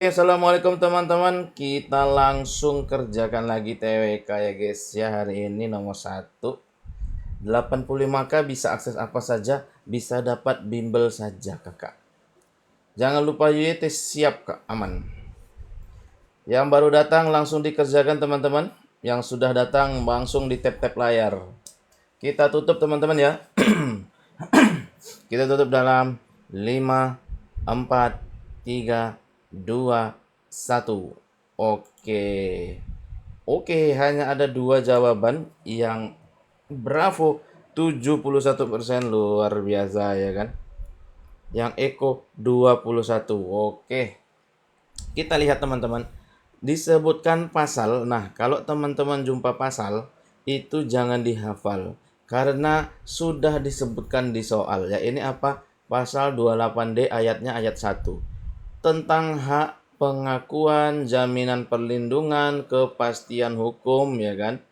Assalamualaikum teman-teman. Kita langsung kerjakan lagi TWK ya guys. Ya, hari ini nomor 1. 85K bisa akses apa saja, bisa dapat bimbel saja kakak. Jangan lupa YT siap kak, aman. Yang baru datang langsung dikerjakan teman-teman. Yang sudah datang langsung di tap-tap layar. Kita tutup teman-teman ya. Kita tutup dalam 5, 4, 3, 2, 1. Oke. Oke, hanya ada 2 jawaban yang bravo. 71% luar biasa ya kan. Yang Eko 21. Oke. Kita lihat teman-teman. Disebutkan pasal. Nah, kalau teman-teman jumpa pasal itu jangan dihafal karena sudah disebutkan di soal. Ya, ini apa? Pasal 28D ayatnya ayat 1. Tentang hak pengakuan, jaminan perlindungan, kepastian hukum ya kan,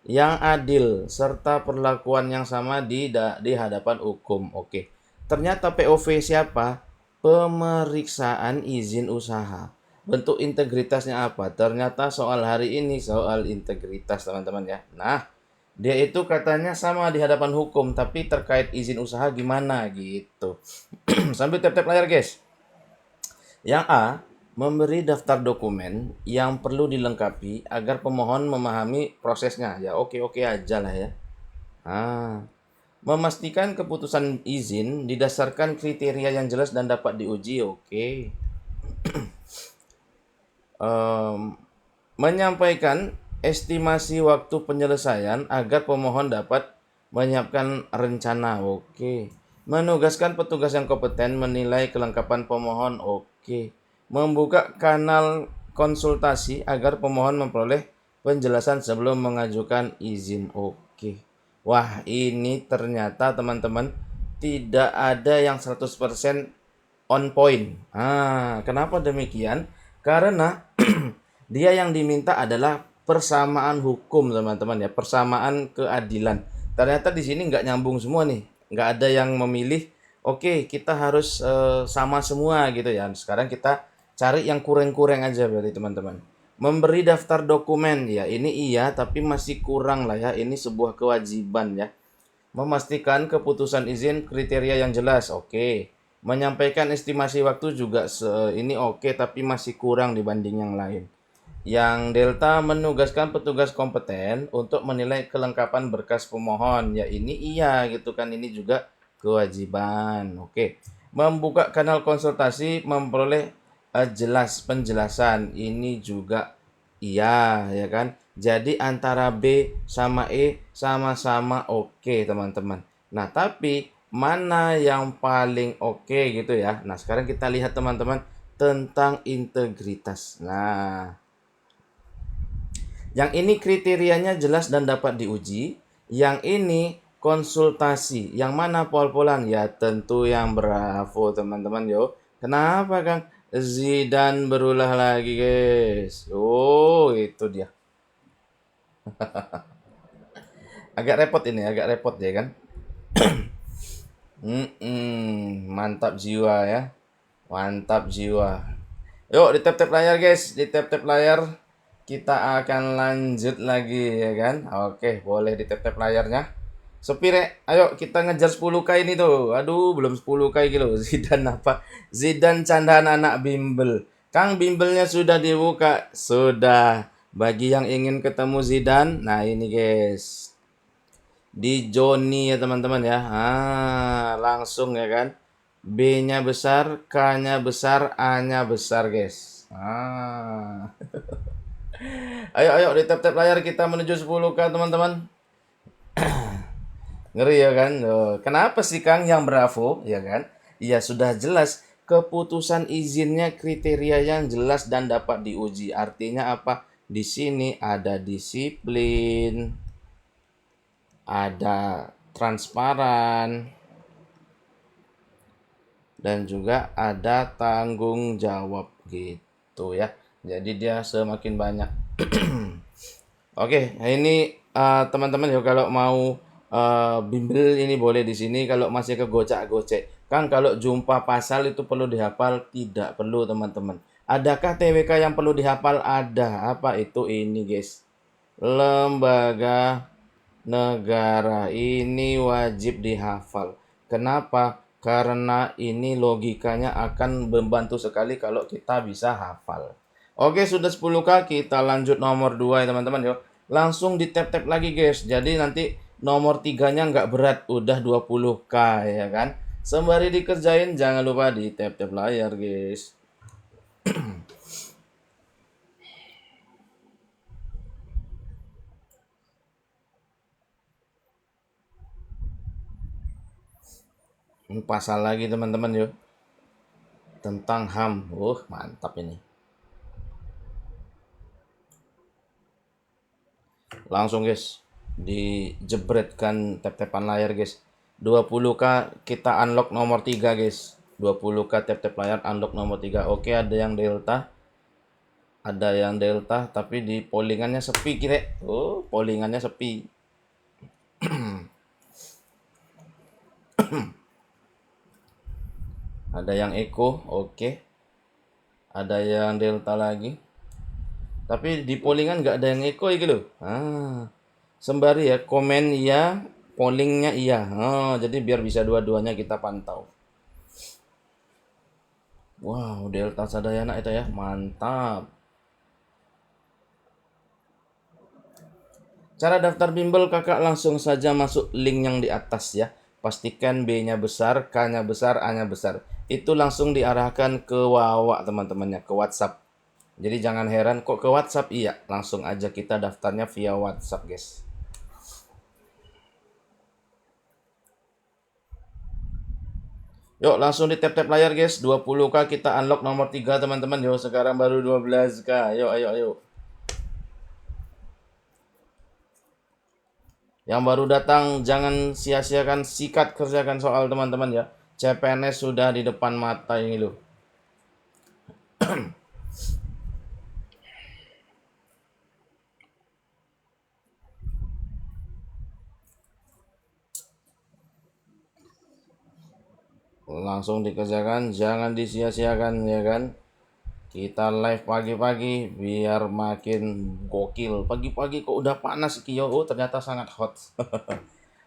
yang adil serta perlakuan yang sama di hadapan hukum. Oke. Ternyata POV siapa? Pemeriksaan izin usaha. Bentuk integritasnya apa? Ternyata soal hari ini soal integritas teman-teman ya. Nah, dia itu katanya sama di hadapan hukum, tapi terkait izin usaha gimana gitu. Sambil tap-tap layar guys. Yang A, memberi daftar dokumen yang perlu dilengkapi agar pemohon memahami prosesnya. Ya oke-oke aja lah ya. Ah, memastikan keputusan izin didasarkan kriteria yang jelas dan dapat diuji. Oke. Menyampaikan estimasi waktu penyelesaian agar pemohon dapat menyiapkan rencana. Oke. Menugaskan petugas yang kompeten menilai kelengkapan pemohon. Oke. Membuka kanal konsultasi agar pemohon memperoleh penjelasan sebelum mengajukan izin. Oke. Wah, ini ternyata teman-teman tidak ada yang 100% on point. Kenapa demikian? Karena dia yang diminta adalah persamaan hukum teman-teman ya, persamaan keadilan. Ternyata di sini nggak nyambung semua nih, nggak ada yang memilih. Oke, kita harus sama semua gitu ya. Sekarang kita cari yang kurang-kurang aja berarti teman-teman. Memberi daftar dokumen ya, ini iya tapi masih kurang lah ya. Ini sebuah kewajiban ya. Memastikan keputusan izin kriteria yang jelas. Oke. Menyampaikan estimasi waktu juga ini oke tapi masih kurang dibanding yang lain. Yang Delta menugaskan petugas kompeten untuk menilai kelengkapan berkas pemohon. Ya ini iya gitu kan, ini juga kewajiban. Oke. Membuka kanal konsultasi memperoleh jelas penjelasan. Ini juga iya ya kan. Jadi antara B sama E sama-sama oke teman-teman. Nah tapi mana yang paling oke gitu ya. Nah sekarang kita lihat teman-teman tentang integritas. Nah, yang ini kriterianya jelas dan dapat diuji. Yang ini konsultasi. Yang mana pol-polan? Ya tentu yang bravo teman-teman yo. Kenapa Kang? Zidane berulah lagi guys. Oh itu dia. Agak repot ini, agak repot ya kan. Mantap jiwa ya. Mantap jiwa. Yuk di tap-tap layar guys, di tap-tap layar. Kita akan lanjut lagi ya kan. Oke, boleh di tap-tap layarnya. Sepire, ayo kita ngejar 10K ini tuh. Aduh, belum 10K gitu. Zidane apa? Zidane candaan anak bimbel. Kang bimbelnya sudah dibuka. Sudah. Bagi yang ingin ketemu Zidane, nah ini guys. Di Joni ya teman-teman ya. Langsung ya kan. B-nya besar, K-nya besar, A-nya besar guys. Ayo ayo di tap-tap layar kita menuju 10K teman-teman. Ngeri ya kan? Kenapa sih Kang yang bravo ya kan? Ya sudah jelas keputusan izinnya kriteria yang jelas dan dapat diuji. Artinya apa? Di sini ada disiplin, ada transparan, dan juga ada tanggung jawab gitu ya. Jadi dia semakin banyak. Oke, nah ini teman-teman ya kalau mau bimbel ini boleh di sini. Kalau masih kegocek-gocek, Kang kalau jumpa pasal itu perlu dihafal, tidak perlu teman-teman. Adakah TWK yang perlu dihafal? Ada. Apa itu ini, guys? Lembaga negara. Ini wajib dihafal. Kenapa? Karena ini logikanya akan membantu sekali kalau kita bisa hafal. Oke, sudah 10K, kita lanjut nomor 2 ya teman-teman. Yuk, langsung di tap-tap lagi guys. Jadi nanti nomor 3-nya nggak berat, udah 20K ya kan. Sembari dikerjain, jangan lupa di tap-tap layar guys. Ini pasal lagi teman-teman yuk. Tentang HAM. Mantap ini. Langsung guys, dijebretkan tap-tapan layar guys. 20K kita unlock nomor 3 guys. 20K tap-tap layar unlock nomor 3. Oke, ada yang delta. Ada yang delta tapi di pollingannya sepi kita. Pollingannya sepi. Ada yang echo, oke. Ada yang delta lagi. Tapi di pollingan nggak ada yang echo gitu loh. Sembari ya komen iya, pollingnya iya. Jadi biar bisa dua-duanya kita pantau. Wow, delta sadayana itu ya, mantap. Cara daftar bimbel kakak langsung saja masuk link yang di atas ya. Pastikan B-nya besar, K-nya besar, A-nya besar. Itu langsung diarahkan ke Wawa teman-temannya, ke WhatsApp. Jadi jangan heran kok ke WhatsApp, iya. Langsung aja kita daftarnya via WhatsApp guys. Yuk langsung di tap-tap layar guys. 20K kita unlock nomor 3 teman-teman. Yuk sekarang baru 12K. Yuk ayo ayo. Yang baru datang jangan sia-siakan, sikat kerjakan soal teman-teman ya. CPNS sudah di depan mata ini loh. Langsung dikerjakan, jangan disia-siakan ya kan. Kita live pagi-pagi biar makin gokil. Pagi-pagi kok udah panas Kyo. Ternyata sangat hot.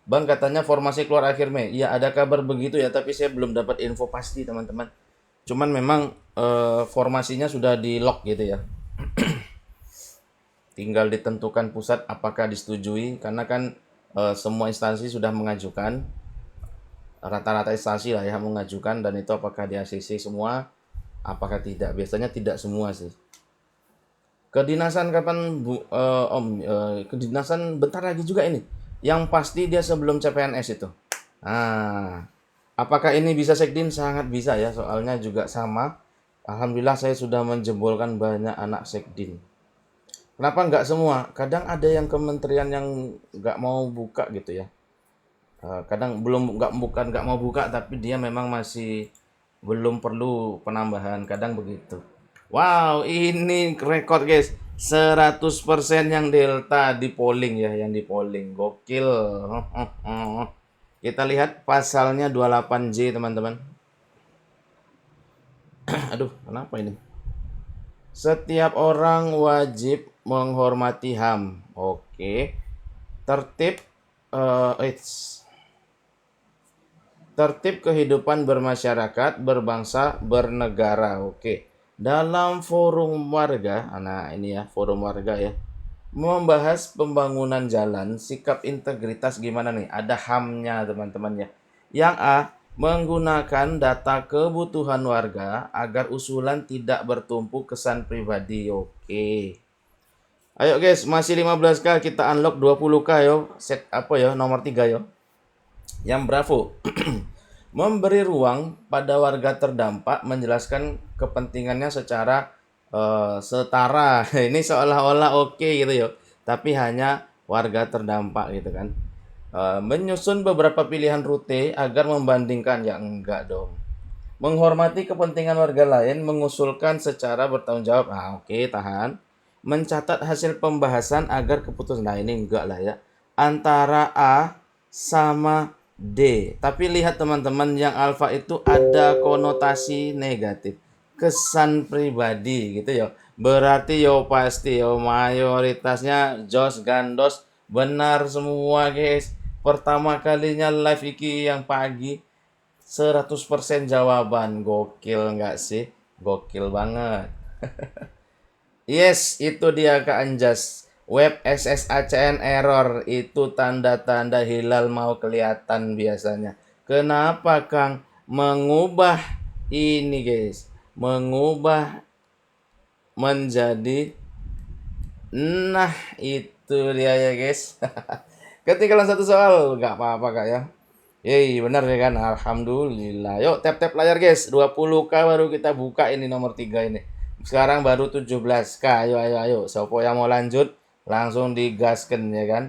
Bang katanya formasi keluar akhir Mei. Iya ada kabar begitu ya, tapi saya belum dapat info pasti teman-teman. Cuman memang formasinya sudah di lock gitu ya. Tinggal ditentukan pusat apakah disetujui, karena kan semua instansi sudah mengajukan. Rata-rata instansi lah ya mengajukan, dan itu apakah di ACC semua, apakah tidak. Biasanya tidak semua sih. Kedinasan kapan Om? Kedinasan bentar lagi juga ini. Yang pasti dia sebelum CPNS itu. Apakah ini bisa sekdin? Sangat bisa ya, soalnya juga sama. Alhamdulillah saya sudah menjembolkan banyak anak sekdin. Kenapa nggak semua? Kadang ada yang kementerian yang nggak mau buka gitu ya. Kadang bukan nggak mau buka, tapi dia memang masih belum perlu penambahan. Kadang begitu. Wow, ini rekor guys. 100% yang delta di polling ya, yang di polling. Gokil. Kita lihat pasalnya 28J teman-teman. Aduh, kenapa ini? Setiap orang wajib menghormati HAM. Oke. Tertib tertib kehidupan bermasyarakat, berbangsa, bernegara. Oke. Dalam forum warga, nah ini ya, forum warga ya. Membahas pembangunan jalan, sikap integritas gimana nih? Ada HAM-nya teman-teman ya. Yang A, menggunakan data kebutuhan warga agar usulan tidak bertumpu kesan pribadi. Oke. Ayo guys, masih 15K, kita unlock 20K yo. Set apa ya? Nomor 3 yo. Yang bravo. Memberi ruang pada warga terdampak menjelaskan kepentingannya secara setara. Ini seolah-olah oke gitu yo. Tapi hanya warga terdampak gitu kan. Menyusun beberapa pilihan rute agar membandingkan, ya enggak dong. Menghormati kepentingan warga lain, mengusulkan secara bertanggung jawab. Oke, tahan. Mencatat hasil pembahasan agar keputusan. Nah, ini enggak lah ya. Antara A sama D. Tapi lihat teman-teman, yang alfa itu ada konotasi negatif. kesan pribadi gitu ya. Berarti yo pasti yo mayoritasnya Jos Gandos benar semua guys. Pertama kalinya live iki yang pagi 100% jawaban. Gokil nggak sih? Gokil banget. Yes, itu dia Kak Anjas. Web SSACN error itu tanda-tanda hilal mau kelihatan biasanya. Kenapa Kang mengubah ini guys? Mengubah menjadi nah itu dia ya guys. Ketinggalan satu soal, nggak apa-apa Kak ya. Yeay, benar ya kan? Alhamdulillah. Yuk, tap-tap layar guys. 20K baru kita buka ini nomor 3 ini. Sekarang baru 17K. Ayo, ayo, ayo. Sopo yang mau lanjut, langsung digasken ya kan?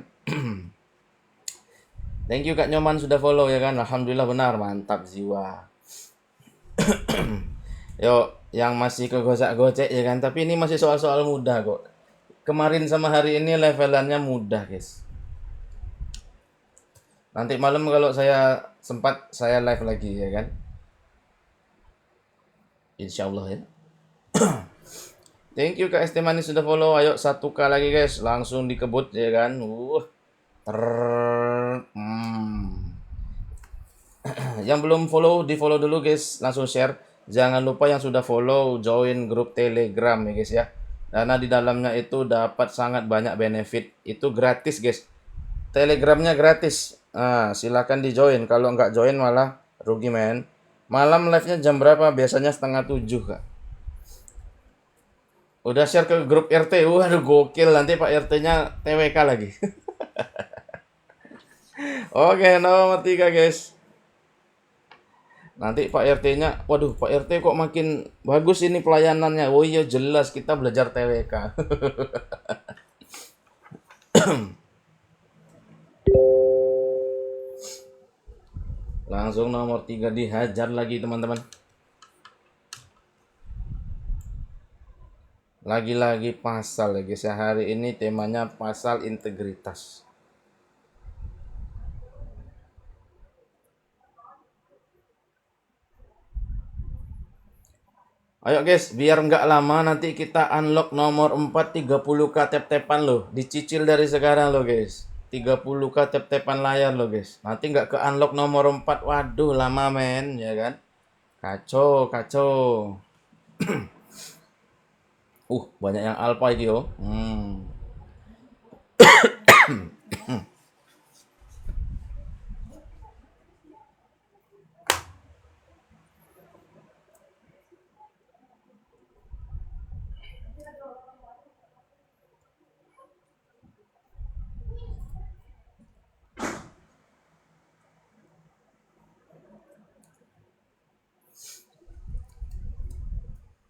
Thank you Kak Nyoman sudah follow ya kan? Alhamdulillah benar. Mantap jiwa. Yuk, yang masih kegocek-gocek ya kan? Tapi ini masih soal-soal mudah kok. Kemarin sama hari ini levelannya mudah guys. Nanti malam kalau saya sempat saya live lagi ya kan. Insya Allah ya. Thank you Kak ST Manis sudah follow. Ayo 1K lagi guys. Langsung dikebut ya kan. Yang belum follow di follow dulu guys. Langsung share. Jangan lupa yang sudah follow join grup Telegram ya guys ya. Karena di dalamnya itu dapat sangat banyak benefit. Itu gratis guys. Telegramnya gratis. Nah, silakan di join. Kalau nggak join malah rugi men. Malam live-nya jam berapa? Biasanya 6:30 Kak. Udah share ke grup RT. Waduh gokil. Nanti Pak RT-nya TWK lagi. Oke, nomor 3 guys. Nanti Pak RT-nya, waduh Pak RT kok makin bagus ini pelayanannya. Oh iya jelas kita belajar TWK. Langsung nomor 3 dihajar lagi teman-teman. Lagi-lagi pasal ya guys ya. Hari ini temanya pasal integritas. Ayo guys, biar nggak lama nanti kita unlock nomor 4 30K tap-tapan loh. Dicicil dari sekarang loh guys. 30K tap-tapan layar loh guys. Nanti nggak ke unlock nomor 4. Waduh lama men ya kan. Kacau, kacau. Banyak yang alpha iki yo.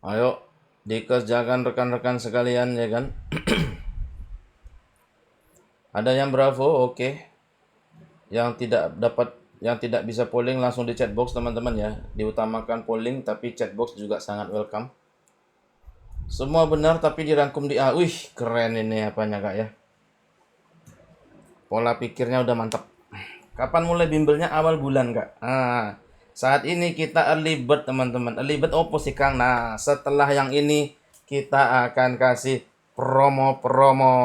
Ayo dikerjakan rekan-rekan sekalian ya kan. Ada yang bravo, oke. Yang tidak bisa polling langsung di chatbox teman-teman ya. Diutamakan polling tapi chatbox juga sangat welcome. Semua benar tapi dirangkum di A. Wih, keren ini apanya Kak ya. Pola pikirnya udah mantap. Kapan mulai bimbelnya? Awal bulan Kak. Saat ini kita early bird teman-teman. Early bird opo sih Kang? Nah, setelah yang ini kita akan kasih promo-promo.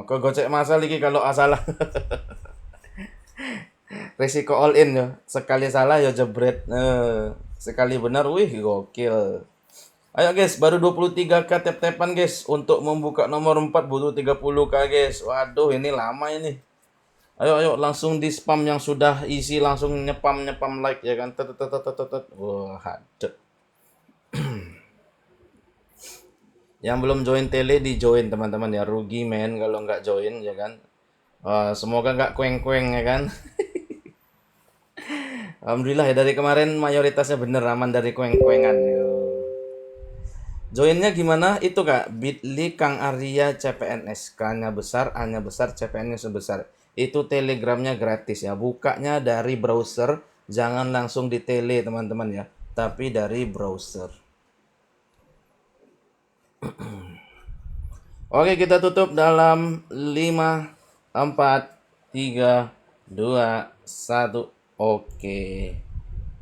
Kegocek masa lagi kalau salah. Risiko all in ya. Sekali salah ya jebret. Sekali benar, wih gokil. Ayo guys, baru 23K tap-tapan guys. Untuk membuka nomor 4 butuh 30K guys. Waduh, ini lama ini. Ayo langsung di spam yang sudah isi, langsung nyepam like ya kan. Wah, aduh. Yang belum join tele di join teman-teman ya. Rugi men kalau nggak join ya kan. Semoga nggak kueng-kueng ya kan. Alhamdulillah ya dari kemarin mayoritasnya bener aman dari kueng-kuengan. Joinnya gimana? Itu Kak, bit.ly Kang Arya CPNS. K-nya besar, A-nya besar, CPN-nya sebesar. Itu telegramnya gratis ya. Bukanya dari browser. Jangan langsung di tele teman-teman ya. Tapi dari browser. Oke, kita tutup dalam 5, 4, 3, 2, 1. Oke.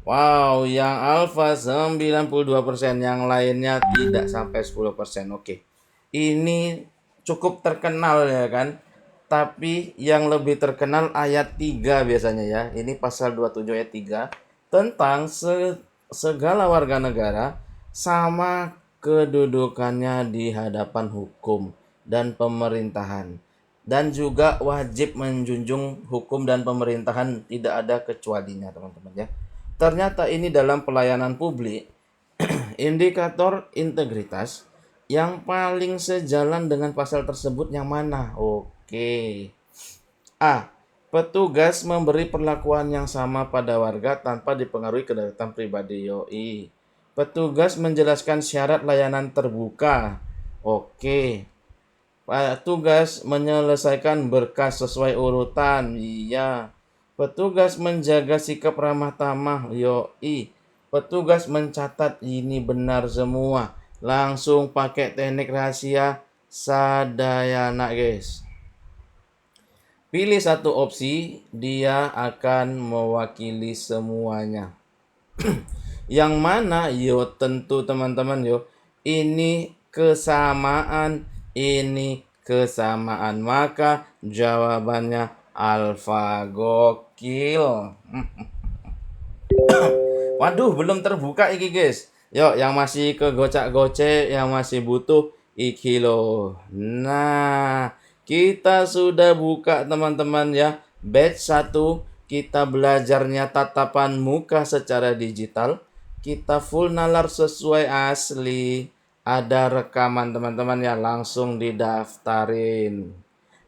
Wow, yang alfa 92%, yang lainnya tidak sampai 10%. Oke. Ini cukup terkenal ya kan? Tapi yang lebih terkenal ayat 3 biasanya ya. Ini pasal 27 ayat 3 tentang segala warga negara sama kedudukannya di hadapan hukum dan pemerintahan. Dan juga wajib menjunjung hukum dan pemerintahan, tidak ada kecualinya teman-teman ya. Ternyata ini dalam pelayanan publik, indikator integritas yang paling sejalan dengan pasal tersebut yang mana? Oke. A. Petugas memberi perlakuan yang sama pada warga tanpa dipengaruhi kedaulatan pribadi. Yoi. Petugas menjelaskan syarat layanan terbuka. Oke. Petugas menyelesaikan berkas sesuai urutan. Iya. Petugas menjaga sikap ramah tamah. Yoi. Petugas mencatat ini benar semua. Langsung pakai teknik rahasia sadayana, guys. Pilih satu opsi, dia akan mewakili semuanya. Yang mana? Yo tentu teman-teman yo. Ini kesamaan, ini kesamaan. Maka jawabannya alfa. Gokil. Waduh, belum terbuka iki, guys. Yuk, yang masih ke gocak-gocek, yang masih butuh iki loh. Nah, kita sudah buka teman-teman ya. Batch 1, kita belajarnya tatapan muka secara digital. Kita full nalar sesuai asli. Ada rekaman teman-teman ya, langsung didaftarin.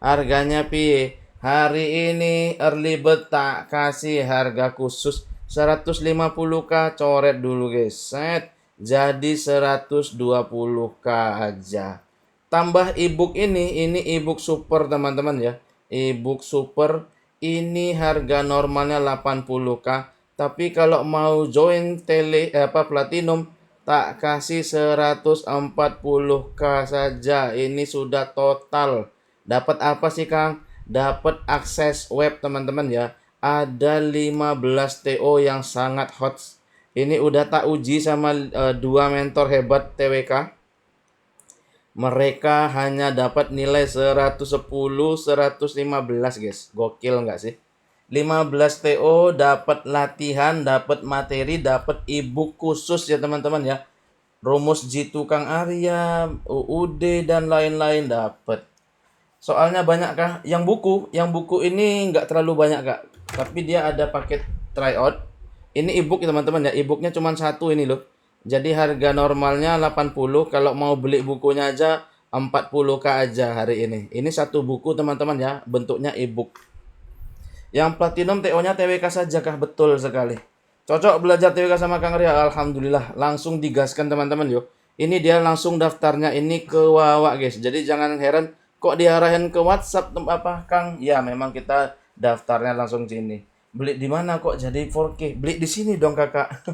Harganya pi hari ini early bird tak kasih harga khusus 150k, coret dulu guys. Set. Jadi 120k aja. Tambah ebook ini ebook super teman-teman ya. Ebook super ini harga normalnya 80k. Tapi kalau mau join platinum tak kasih 140k saja. Ini sudah total. Dapat apa sih Kang? Dapat akses web teman-teman ya. Ada 15 TO yang sangat hot. Ini udah tak uji sama dua mentor hebat TWK. Mereka hanya dapat nilai 110, 115 guys. Gokil nggak sih? 15 TO dapat latihan, dapat materi, dapat ebook khusus ya teman-teman ya. Rumus jitu Kang Arya, UUD dan lain-lain dapat. Soalnya banyak kah? Yang buku ini nggak terlalu banyak kak. Tapi dia ada paket tryout. Ini ebook ya teman-teman ya. Ebooknya cuma satu ini loh. Jadi harga normalnya 80. Kalau mau beli bukunya aja 40k aja hari ini. Ini satu buku teman-teman ya. Bentuknya ebook. Yang platinum TO-nya TWK saja kah? Betul sekali. Cocok belajar TWK sama Kang Ria. Alhamdulillah. Langsung digaskan teman-teman yuk. Ini dia langsung daftarnya ini ke Wawa guys. Jadi jangan heran kok diarahin ke WhatsApp apa Kang? Ya memang kita daftarnya langsung sini. Beli di mana kok jadi 4K? Beli di sini dong kakak.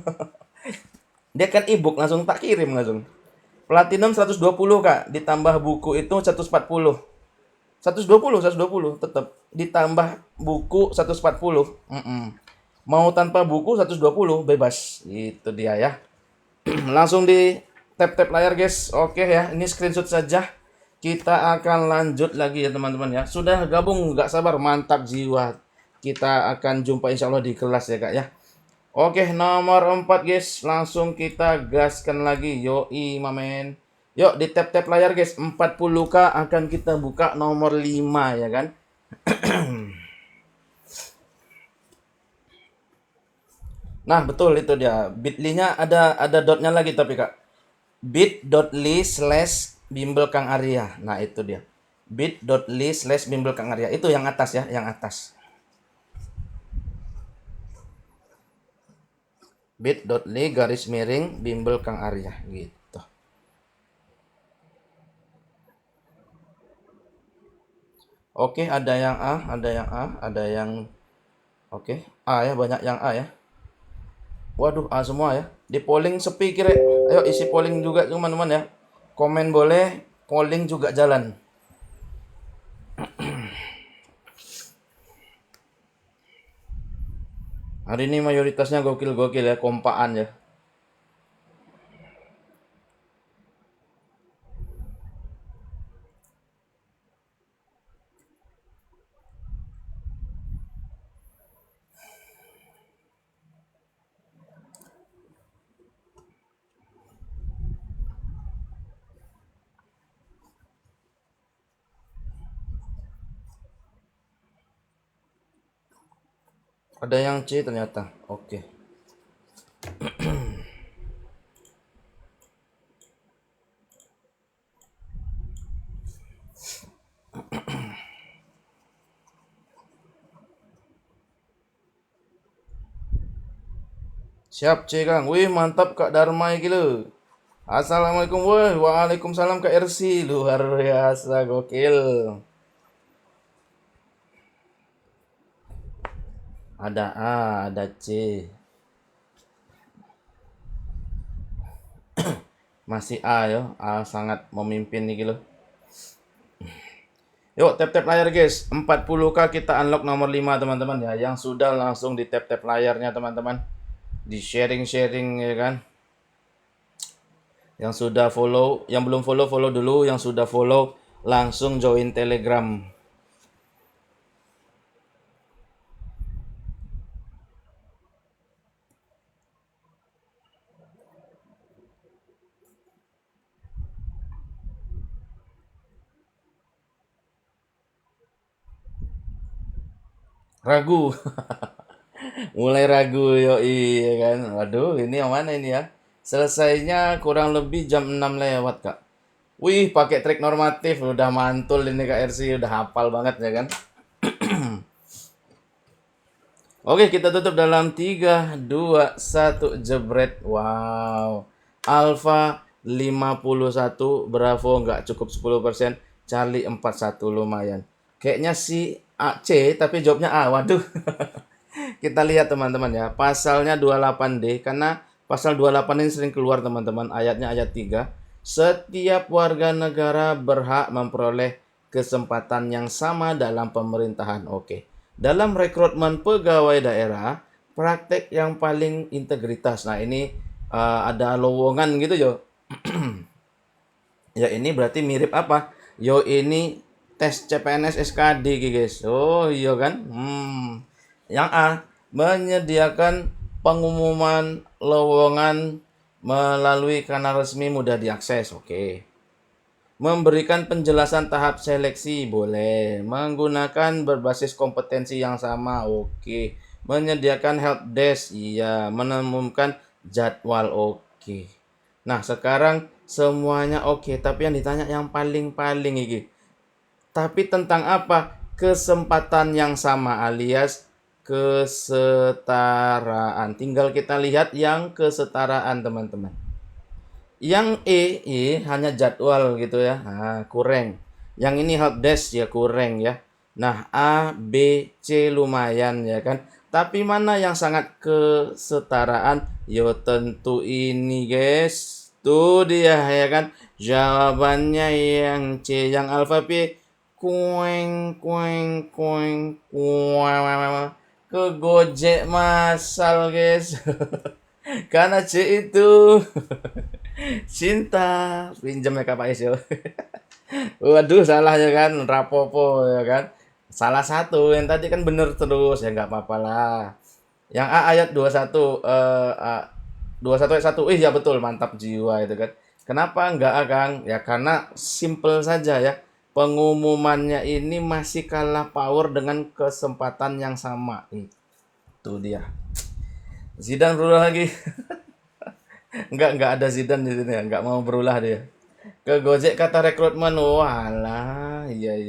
Dia kan ebook langsung tak kirim langsung. Platinum 120 kak. Ditambah buku itu 140. 120 tetap ditambah buku 140. Mau tanpa buku 120 bebas. Itu dia ya. Langsung di tap-tap layar guys. Oke ya, ini screenshot saja. Kita akan lanjut lagi ya teman-teman ya. Sudah gabung nggak sabar, mantap jiwa. Kita akan jumpa insya Allah di kelas ya kak ya. Oke, nomor 4 guys. Langsung kita gaskan lagi. Yoi mamen. Yuk di tap-tap layar guys. 40k akan kita buka nomor 5 ya kan. Nah betul itu dia. Bitly-nya ada dotnya lagi tapi kak. bit.ly/bimbel Kang Arya. Nah itu dia. bit.ly/bimbel Kang Arya. Itu yang atas ya, yang atas. bit.ly/bimbel Kang Arya gitu. Oke, ada yang A, ada yang A, ada yang oke, A ya, banyak yang A ya. Waduh, A semua ya. Di polling sepi kira. Ayo isi polling juga teman-teman ya. Komen boleh, polling juga jalan. Hari ini mayoritasnya gokil-gokil ya, kompaan ya. Ada yang C ternyata. Oke. Siap C Kang. Wih, mantap Kak Dharma iki lho. Assalamualaikum, woi. Waalaikumsalam Kak Ersi. Luar biasa, gokil. Ada A, ada C. Masih A ya. A sangat memimpin nih loh. Yuk, tap-tap layar guys. 40K kita unlock nomor 5 teman-teman ya. Yang sudah langsung di tap-tap layarnya teman-teman. Di sharing-sharing ya kan. Yang sudah follow, yang belum follow, follow dulu. Yang sudah follow, langsung join Telegram. Ragu. Mulai ragu yoi ya kan. Waduh, ini yang mana ini ya? Selesainya kurang lebih jam 6 lewat, Kak. Wih, pakai trik normatif udah mantul ini Kak RC, udah hafal banget ya kan. Oke, kita tutup dalam 3 2 1 jebret. Wow. Alpha 51, Bravo nggak cukup 10%, Charlie 41 lumayan. Kayaknya si A, C tapi jawabnya A. Waduh. Kita lihat teman-teman ya, pasalnya 28D karena pasal 28 ini sering keluar teman-teman, ayatnya ayat 3. Setiap warga negara berhak memperoleh kesempatan yang sama dalam pemerintahan. Oke. Dalam rekrutmen pegawai daerah, praktek yang paling integritas. Nah, ini ada lowongan gitu yo. Ya ini berarti mirip apa? Yo ini tes CPNS SKD guys. Oh iya kan? Yang A, menyediakan pengumuman lowongan melalui kanal resmi mudah diakses. Oke. Memberikan penjelasan tahap seleksi boleh. Menggunakan berbasis kompetensi yang sama. Oke. Menyediakan help desk. Iya. Menemukan jadwal. Oke. Nah, sekarang semuanya oke, tapi yang ditanya yang paling-paling ini. Tapi tentang apa? Kesempatan yang sama alias kesetaraan. Tinggal kita lihat yang kesetaraan, teman-teman. Yang hanya jadwal gitu ya. Nah, kurang. Yang ini helpdesk ya kurang ya. Nah, A, B, C lumayan ya kan. Tapi mana yang sangat kesetaraan? Yo tentu ini guys. Tuh dia ya kan. Jawabannya yang C, yang alfa P. Kueng kueng kueng kueng. Ke Gojek masal guys. Karena C itu cinta pinjam ya Kak Pais yo. Waduh salah ya kan, rapopo ya kan. Salah satu yang tadi kan bener terus ya nggak apa-apa lah. Yang A ayat 21 21 ayat 1. Ya betul, mantap jiwa itu kan. Kenapa enggak A Kang? Ya karena simple saja ya. Pengumumannya ini masih kalah power dengan kesempatan yang sama. Itu dia. Zidane berulah lagi. Enggak ada Zidane di sini ya, enggak mau berulah dia. Ke Gojek kata rekrutmen, walah, iya.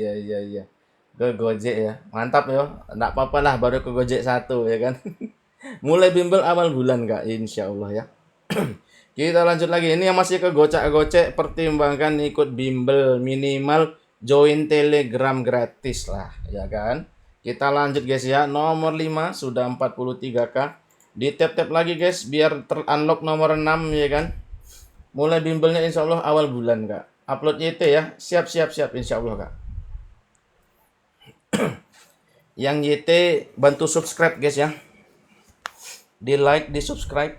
Ke Gojek ya, mantap ya, enggak apa-apa lah baru ke Gojek satu ya kan. Mulai bimbel awal bulan Kak, insya Allah ya. Kita lanjut lagi, ini yang masih ke gocek-gocek, pertimbangkan ikut bimbel, minimal join Telegram gratis lah, ya kan. Kita lanjut guys ya, nomor 5 sudah 43K. Di tap-tap lagi guys biar ter-unlock nomor 6 ya kan. Mulai bimbelnya insya Allah awal bulan Kak. Upload YT ya. Siap insya Allah Kak. Yang YT bantu subscribe guys ya. di like, di subscribe.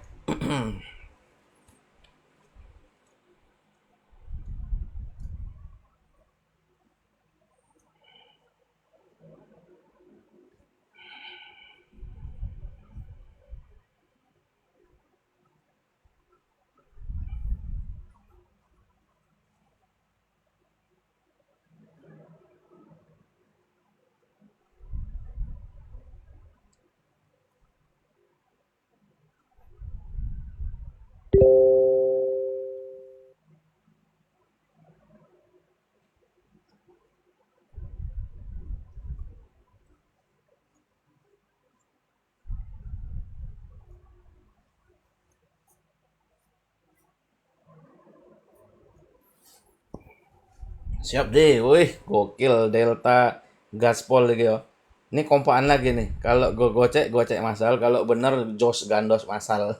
Siap deh, wih, gokil Delta Gaspol lagi yo. Ini kompaan lagi nih. Kalau gue gocek, gocek masal. Kalau bener Jos Gandos masal.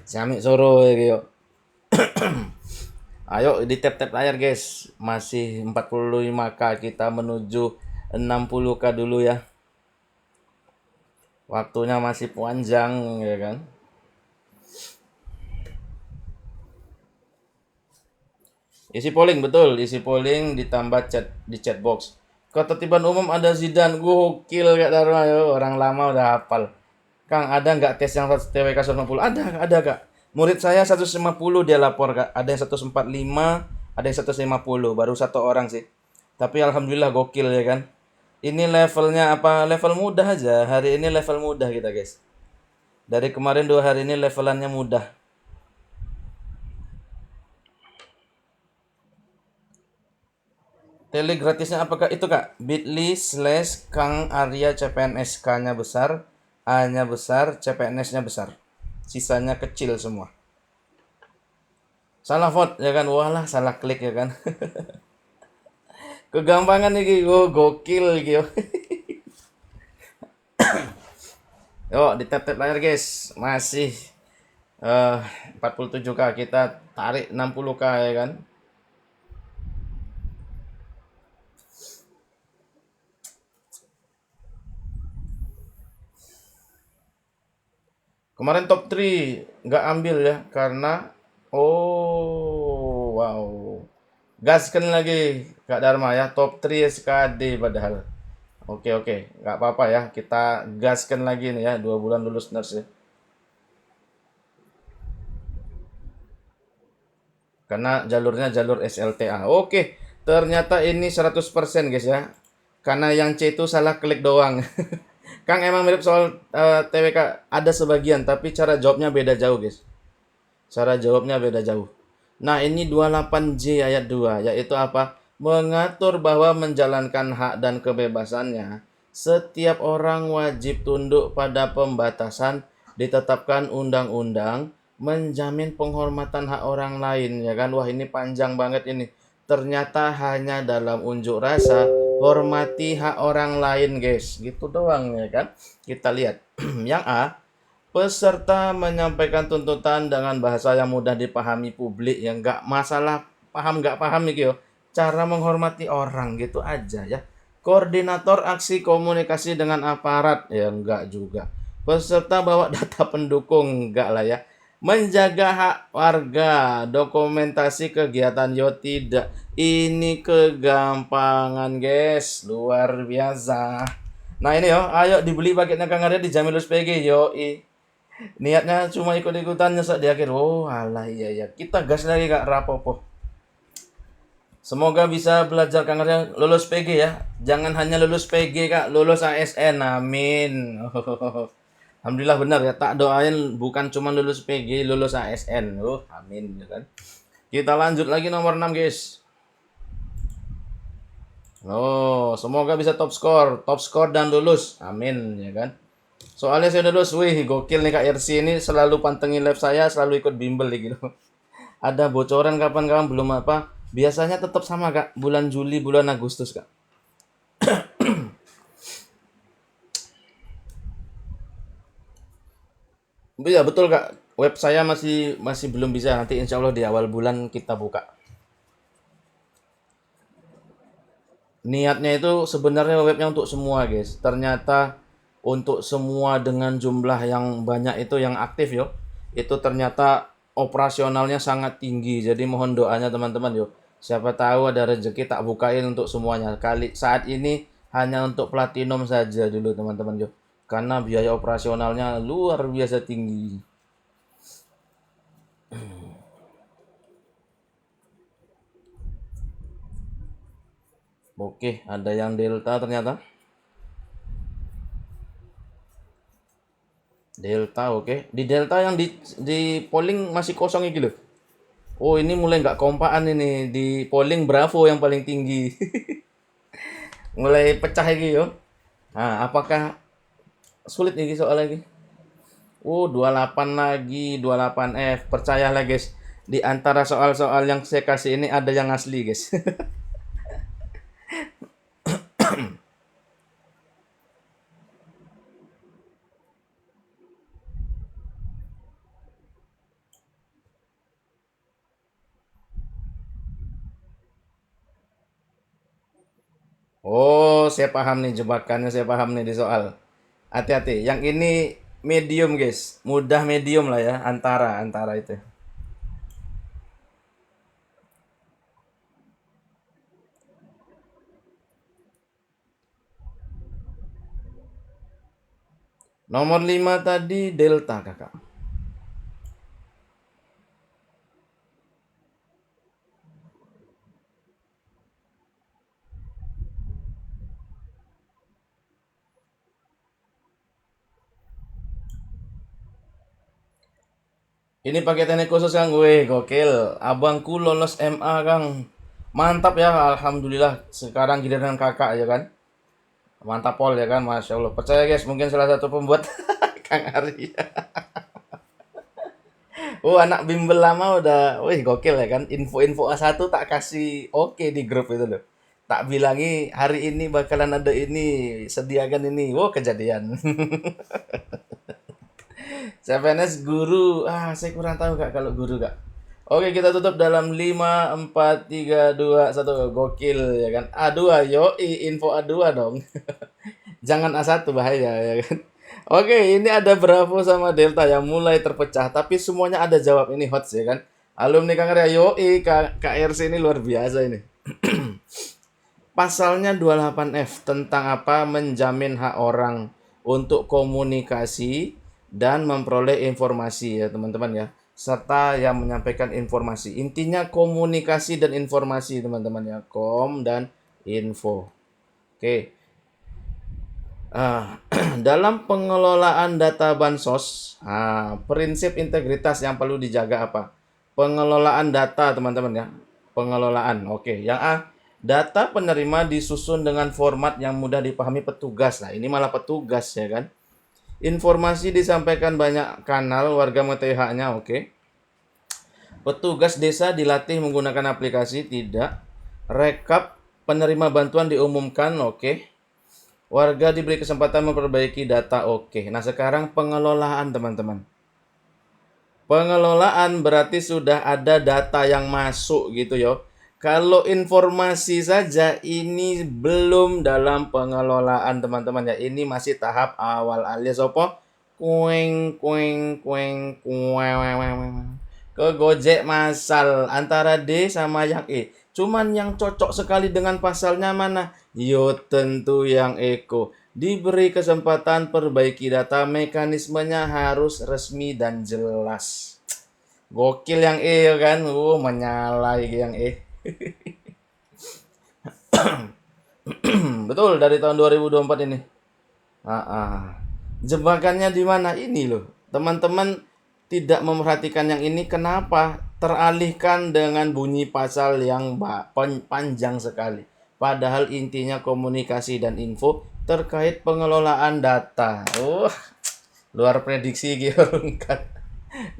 Siamik Soro lagi yo. Ayo di tap-tap layar guys. Masih 45k, kita menuju 60k dulu ya. Waktunya masih panjang ya kan. Isi polling betul, isi polling ditambah chat di chat box. Ketertiban umum ada Zidane, gokil Kak Dharma yo, orang lama udah hafal. Kang, ada nggak tes yang TWK 150? Ada Kak. Murid saya 150 dia lapor Kak. Ada yang 145, ada yang 150, baru satu orang sih. Tapi alhamdulillah gokil ya kan. Ini levelnya apa? Level mudah aja. Hari ini level mudah kita guys. Dari kemarin 2 hari ini levelannya mudah. Tele gratisnya apakah itu Kak? bit.ly/Kang Arya CPNS, K-nya besar, A-nya besar, CPNS-nya besar. Sisanya kecil semua. Salah vote ya kan? Walah, salah klik ya kan? Kegampangan nih, gokil gitu. Yuk, di tap-tap layar guys. Masih 47k, kita tarik 60k ya kan? Kemarin top 3 nggak ambil ya karena oh wow. Gaskan lagi Kak Dharma ya, top 3 SKD padahal. Oke, nggak apa-apa ya, kita gaskan lagi nih ya, 2 bulan lulus nurse ya. Karena jalurnya jalur SLTA. Oke, ternyata ini 100% guys ya. Karena yang C itu salah klik doang. Kang, emang mirip soal TWK, ada sebagian tapi cara jawabnya beda jauh guys. Cara jawabnya beda jauh. Nah, ini 28J ayat 2, yaitu apa? Mengatur bahwa menjalankan hak dan kebebasannya, setiap orang wajib tunduk pada pembatasan ditetapkan undang-undang, menjamin penghormatan hak orang lain, ya kan? Wah, ini panjang banget ini. Ternyata hanya dalam unjuk rasa, hormati hak orang lain, guys. Gitu doang, ya kan? Kita lihat. Yang A, peserta menyampaikan tuntutan dengan bahasa yang mudah dipahami publik, yang nggak masalah nggak paham nih yo. Cara menghormati orang gitu aja ya. Koordinator aksi komunikasi dengan aparat ya enggak juga. Peserta bawa data pendukung enggak lah ya. Menjaga hak warga, dokumentasi kegiatan yo tidak. Ini kegampangan guys, luar biasa. Nah ini yo, ayo dibeli paketnya Kang Arya di Jamilus PG yo. Niatnya cuma ikut-ikutan nyesek di akhir. Oh, alah iya ya. Kita gas lagi Kak Rapopo. Semoga bisa belajar Kang Arya lulus PG ya. Jangan hanya lulus PG Kak, lulus ASN. Amin. Alhamdulillah benar ya. Tak doain bukan cuma lulus PG, lulus ASN. Amin ya kan. Kita lanjut lagi nomor 6 guys. Semoga bisa top score dan lulus. Amin ya kan. Soalnya saya udah lulus, wih gokil nih Kak RC ini selalu pantengin live saya, selalu ikut bimbel gitu. Ada bocoran kapan-kapan belum apa? Biasanya tetap sama Kak, bulan Juli, bulan Agustus Kak. Iya betul Kak, web saya masih masih belum bisa, nanti insya Allah di awal bulan kita buka. Niatnya itu sebenarnya webnya untuk semua guys. Ternyata untuk semua dengan jumlah yang banyak itu yang aktif yo, itu ternyata operasionalnya sangat tinggi. Jadi mohon doanya teman-teman yo. Siapa tahu ada rezeki tak bukain untuk semuanya. Kali saat ini hanya untuk platinum saja dulu teman-teman yo. Karena biaya operasionalnya luar biasa tinggi. Oke, ada yang delta ternyata. Delta oke. Di delta yang di polling masih kosong iki loh. Oh, ini mulai nggak kompaan ini. Di polling Bravo yang paling tinggi. Mulai pecah iki yo. Nah, apakah sulit nih soal lagi? Oh, 28 lagi, 28F. Percayalah guys, di antara soal-soal yang saya kasih ini ada yang asli guys. Oh, saya paham nih jebakannya, saya paham nih di soal. Hati-hati, yang ini medium guys, mudah medium lah ya, antara itu. Nomor 5 tadi delta kakak. Ini pakai teknik khusus Kang, gue gokil. Abangku lolos MA Kang. Mantap ya, alhamdulillah. Sekarang giliran kakak ya kan. Mantap pol ya kan, masya Allah. Percaya guys, mungkin salah satu pembuat Kang Ari. Oh, anak bimbel lama udah, wih gokil ya kan. Info-info A1 tak kasih oke di grup itu loh. Tak bilangi hari ini bakalan ada ini, sediakan ini. Wow, kejadian. CPNS guru. Ah, saya kurang tahu Kak kalau guru Kak. Oke, kita tutup dalam 5 4 3 2 1. Gokil ya kan. A2, yoi, info A2 dong. Jangan A1 bahaya ya kan. Oke, ini ada Bravo sama Delta yang mulai terpecah, tapi semuanya ada jawab. Ini hot ya kan. Alumni Kang Arya, yoi, KRC ini luar biasa ini. Pasalnya 28F tentang apa? Menjamin hak orang untuk komunikasi dan memperoleh informasi ya teman-teman ya. Serta yang menyampaikan informasi. Intinya komunikasi dan informasi teman-teman ya. Kom dan info. Oke. Dalam pengelolaan data bansos, prinsip integritas yang perlu dijaga apa? Pengelolaan data, teman-teman ya. Pengelolaan. Oke, yang A, data penerima disusun dengan format yang mudah dipahami petugas. Nah, ini malah petugas ya kan. Informasi disampaikan banyak kanal, warga mengetahui haknya, oke. Petugas desa dilatih menggunakan aplikasi, tidak. Rekap penerima bantuan diumumkan, oke. Warga diberi kesempatan memperbaiki data, oke. Nah, sekarang pengelolaan, teman-teman. Pengelolaan berarti sudah ada data yang masuk gitu yo. Kalau informasi saja ini belum dalam pengelolaan, teman-teman ya. Ini masih tahap awal alias apa? Kueng kueng kueng kueng. Ke Gojek masal antara D sama yang E. Cuman yang cocok sekali dengan pasalnya mana? Yo tentu yang Eko. Diberi kesempatan perbaiki data, mekanismenya harus resmi dan jelas. Gokil yang E ya kan? Menyala yang E. Betul dari tahun 2024 ini. Ah, ah. Jebakannya di mana ini loh? Teman-teman tidak memperhatikan yang ini, kenapa teralihkan dengan bunyi pasal yang panjang sekali. Padahal intinya komunikasi dan info terkait pengelolaan data. Luar prediksi gitu kan.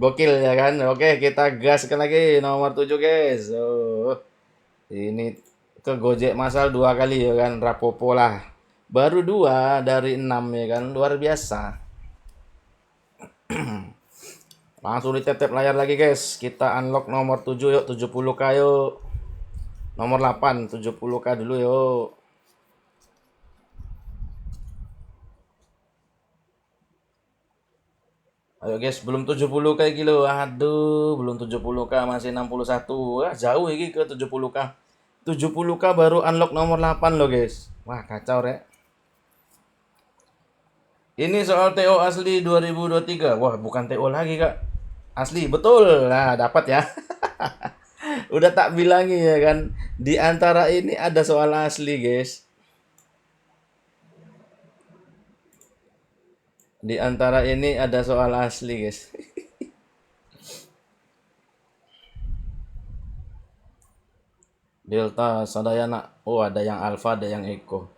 Gokil ya kan. Oke, kita gaskan lagi nomor 7 guys. Ini ke Gojek masal 2 kali ya kan, rapopo lah. Baru 2 dari 6 ya kan, luar biasa. Langsung ditetep layar lagi guys. Kita unlock nomor 7 yuk, 70k yuk. Nomor 8, 70k dulu yuk. Ayo guys, belum 70k kilo. Aduh, belum 70k, masih 61. Wah, jauh ini ke 70k. 70k baru unlock nomor 8 loh guys. Wah, kacau rek. Ini soal TO asli 2023. Wah, bukan TO lagi, Kak. Asli, betul. Nah, dapat ya. Udah tak bilangi ya kan. Di antara ini ada soal asli, guys. Di antara ini ada soal asli, guys. Delta, Sadayana. Oh, ada yang Alpha, ada yang Echo.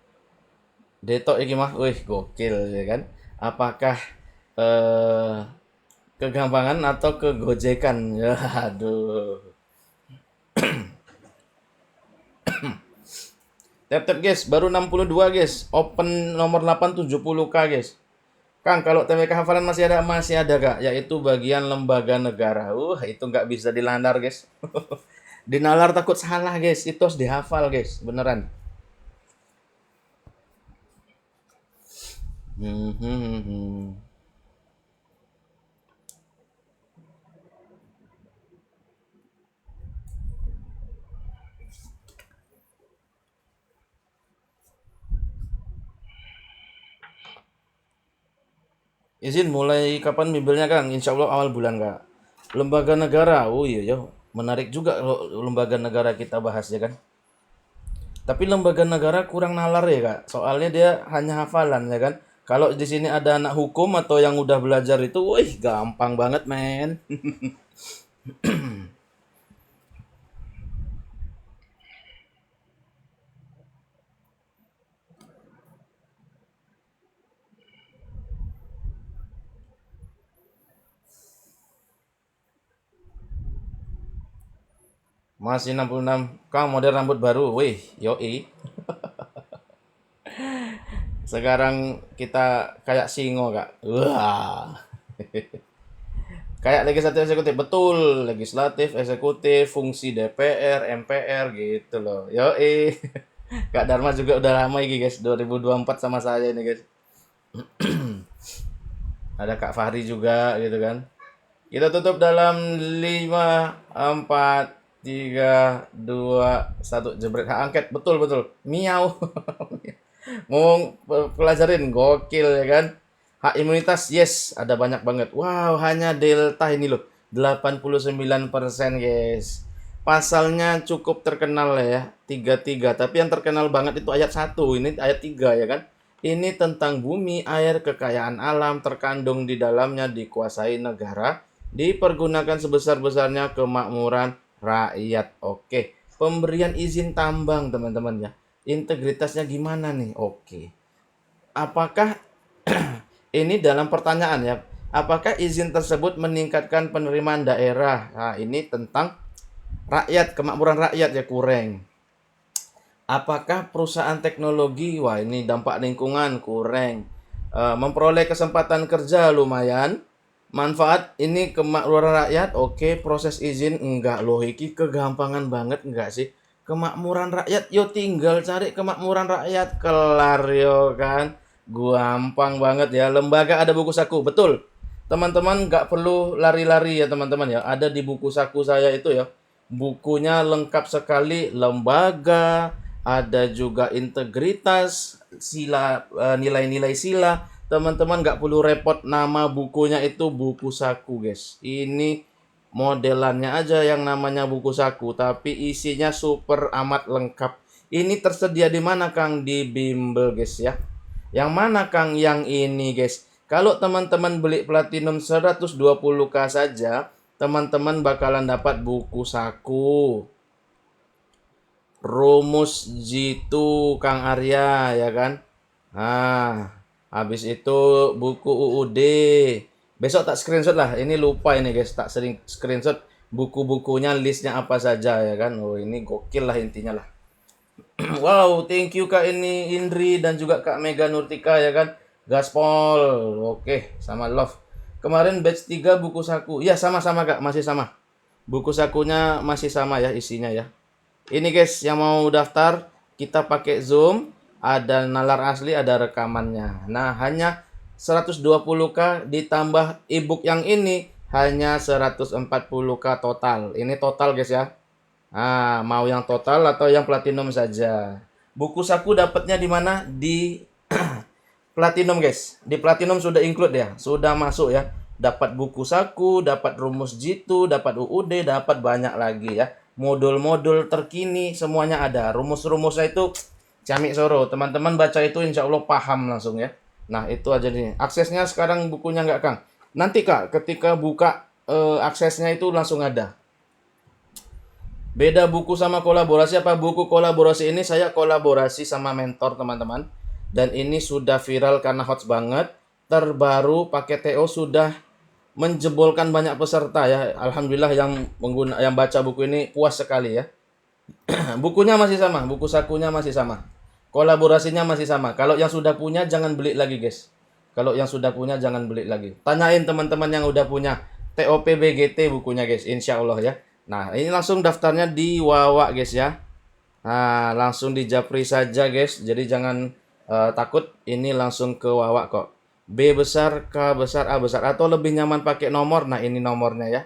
Detok iki mah, wih gokil ya kan. Apakah eh kegampangan atau kegojekan? Ya, aduh. Tap-tap guys, baru 62 guys. Open nomor 8 70k guys. Kang, kalau TWK hafalan masih ada Kak, yaitu bagian lembaga negara. Itu nggak bisa dilandar guys. Dinalar takut salah guys, itu harus dihafal guys, beneran. Hmm, hmm, hmm, hmm. Izin mulai kapan bimbelnya Kang? Insya Allah awal bulan Kak. Lembaga negara, oh iya ya, menarik juga kalau lembaga negara kita bahas ya kan. Tapi lembaga negara kurang nalar ya Kak, soalnya dia hanya hafalan ya kan. Kalau di sini ada anak hukum atau yang udah belajar itu, wih gampang banget men. Masih 66, Kang model rambut baru, wih yoi. Sekarang kita kayak singo Kak, wah. Kayak legislatif eksekutif, betul. Legislatif, eksekutif, fungsi DPR, MPR gitu loh. Yoi. Kak Dharma juga udah lama ini guys, 2024 sama saya ini guys. Ada Kak Fahri juga gitu kan. Kita tutup dalam 5, 4, 3, 2, 1. Jebret hak angket, betul betul. Miau. Ngomong pelajarin, gokil ya kan. Hak imunitas, yes, ada banyak banget. Wow, hanya delta ini loh. 89% guys. Pasalnya cukup terkenal ya, 33. Tapi yang terkenal banget itu ayat 1. Ini ayat 3 ya kan. Ini tentang bumi, air, kekayaan alam terkandung di dalamnya dikuasai negara, dipergunakan sebesar-besarnya kemakmuran rakyat. Oke, pemberian izin tambang teman-teman ya. Integritasnya gimana nih? Oke. Apakah ini dalam pertanyaan ya, apakah izin tersebut meningkatkan penerimaan daerah? Nah, ini tentang rakyat, kemakmuran rakyat ya kurang. Apakah perusahaan teknologi, wah ini dampak lingkungan kurang. Memperoleh kesempatan kerja lumayan. Manfaat ini kemakmuran rakyat, oke. Proses izin enggak loh, iki kegampangan banget enggak sih? Kemakmuran rakyat, yo tinggal cari kemakmuran rakyat, kelar yo kan. Gampang banget ya. Lembaga ada buku saku, betul. Teman-teman nggak perlu lari-lari ya teman-teman ya. Ada di buku saku saya itu ya. Bukunya lengkap sekali, lembaga, ada juga integritas, sila, nilai-nilai sila. Teman-teman nggak perlu repot, nama bukunya itu buku saku guys. Ini modelannya aja yang namanya buku saku, tapi isinya super amat lengkap. Ini tersedia di mana Kang? Di bimbel guys ya. Yang mana Kang? Yang ini guys. Kalau teman-teman beli platinum 120k saja, teman-teman bakalan dapat buku saku. Rumus jitu Kang Arya ya kan. Nah, habis itu buku UUD. Besok tak screenshot lah. Ini lupa ini guys, tak sering screenshot buku-bukunya, listnya apa saja ya kan. Oh, ini gokil lah intinya lah. Wow, thank you Kak ini Indri dan juga Kak Mega Nurtika ya kan. Gaspol. Oke, sama Love. Kemarin batch 3 buku saku. Ya, sama-sama Kak, masih sama. Buku sakunya masih sama ya isinya ya. Ini guys yang mau daftar, kita pakai Zoom, ada nalar asli, ada rekamannya. Nah, hanya 120k ditambah ebook yang ini hanya 140k total. Ini total guys ya. Ah, mau yang total atau yang platinum saja. Buku saku dapatnya di mana? Di platinum guys. Di platinum sudah include ya, sudah masuk ya. Dapat buku saku, dapat rumus jitu, dapat UUD, dapat banyak lagi ya. Modul-modul terkini semuanya ada. Rumus-rumusnya itu Ciamik Soro. Teman-teman baca itu insya Allah paham langsung ya. Nah itu aja nih. Aksesnya sekarang bukunya nggak Kang? Nanti Kak, ketika buka aksesnya itu langsung ada. Beda buku sama kolaborasi apa? Buku kolaborasi ini saya kolaborasi sama mentor teman-teman. Dan ini sudah viral karena hot banget. Terbaru pakai TO sudah menjebolkan banyak peserta ya. Alhamdulillah yang baca buku ini puas sekali ya. Bukunya masih sama, buku sakunya masih sama. Kolaborasinya masih sama. Kalau yang sudah punya jangan beli lagi, guys. Kalau yang sudah punya jangan beli lagi. Tanyain teman-teman yang udah punya TOPBGT bukunya, guys. Insya Allah ya. Nah, ini langsung daftarnya di Wawa, guys ya. Nah, langsung di Japri saja, guys. Jadi jangan takut. Ini langsung ke Wawa kok. B besar, K besar, A besar. Atau lebih nyaman pakai nomor. Nah, ini nomornya ya.